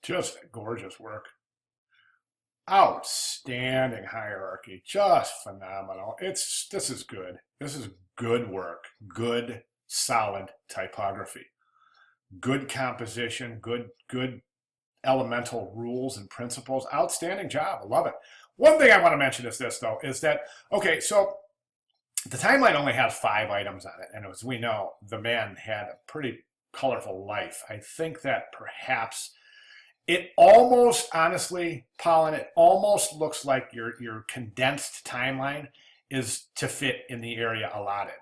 Just gorgeous work. Outstanding hierarchy. Just phenomenal. This is good. This is good work. Good, solid typography. Good composition, good elemental rules and principles. Outstanding job. I love it. One thing I want to mention is this, though, is that, okay, so the timeline only has 5 items on it. And as we know, the man had a pretty colorful life. I think that perhaps it almost, honestly, Pollen, it almost looks like your condensed timeline is to fit in the area allotted.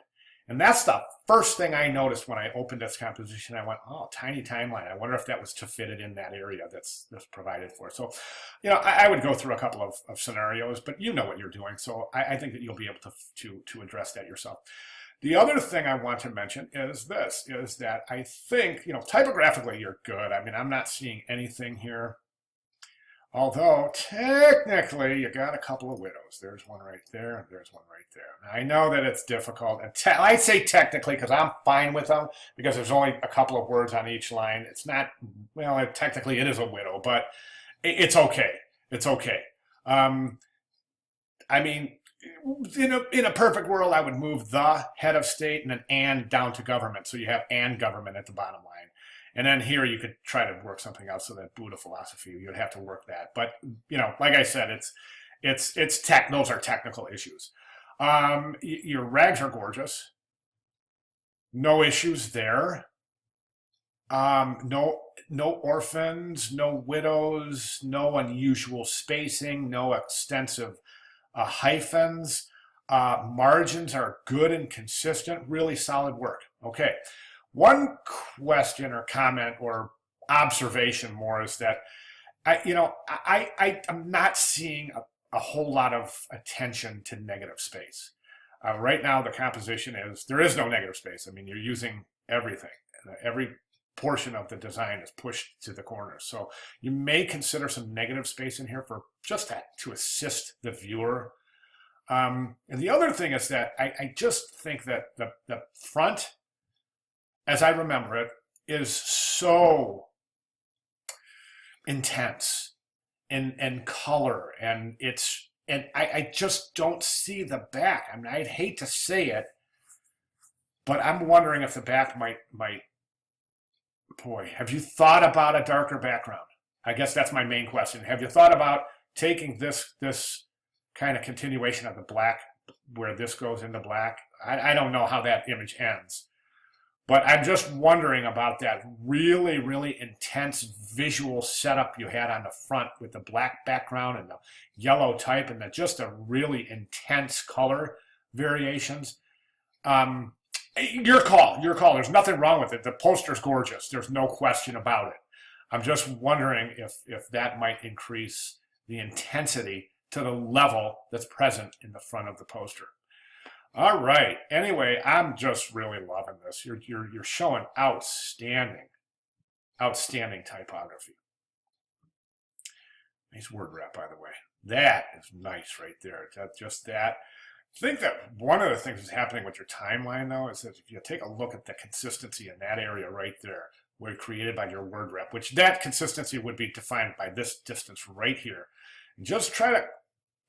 And that's the first thing I noticed when I opened this composition. I went, oh, tiny timeline. I wonder if that was to fit it in that area that's provided for. So, I would go through a couple of scenarios, but you know what you're doing. So I think that you'll be able to address that yourself. The other thing I want to mention is this, is that I think, typographically you're good. I mean, I'm not seeing anything here. Although, technically, you got a couple of widows. There's one right there, and there's one right there. Now, I know that it's difficult. And I say technically because I'm fine with them, because there's only a couple of words on each line. It's not, well, technically it is a widow, but it's okay. It's okay. I mean, in a perfect world, I would move the head of state and an and down to government. So you have and government at the bottom line. And then here you could try to work something out so that Buddha philosophy, you'd have to work that. But, like I said, it's tech. Those are technical issues. Your rags are gorgeous. No issues there. No orphans, no widows, no unusual spacing, no extensive hyphens. Margins are good and consistent, really solid work. Okay. One question or comment or observation more is that I'm not seeing a whole lot of attention to negative space. Right now, the composition is, there is no negative space. I mean, you're using everything. Every portion of the design is pushed to the corners. So you may consider some negative space in here for just that, to assist the viewer. And the other thing is that I just think that the front, as I remember it, is so intense and color, and I just don't see the back. I mean, I'd hate to say it, but I'm wondering if the back might, boy, have you thought about a darker background? I guess that's my main question. Have you thought about taking this kind of continuation of the black, where this goes into black? I don't know how that image ends. But I'm just wondering about that really, really intense visual setup you had on the front with the black background and the yellow type and just a really intense color variations. Your call. There's nothing wrong with it. The poster's gorgeous. There's no question about it. I'm just wondering if that might increase the intensity to the level that's present in the front of the poster. All right. Anyway, I'm just really loving this. You're showing outstanding typography. Nice word wrap, by the way. That is nice right there. Just that. I think that one of the things that's happening with your timeline, though, is that if you take a look at the consistency in that area right there, where created by your word wrap, which that consistency would be defined by this distance right here, and just try to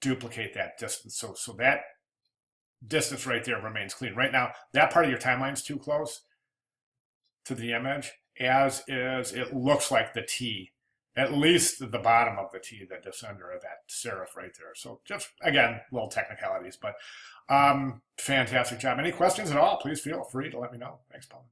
duplicate that distance so that distance right there remains clean. Right now, that part of your timeline is too close to the image, as is, it looks like the T, at least the bottom of the T, the descender of that serif right there. So just, again, little technicalities, but fantastic job. Any questions at all, please feel free to let me know. Thanks, Paul.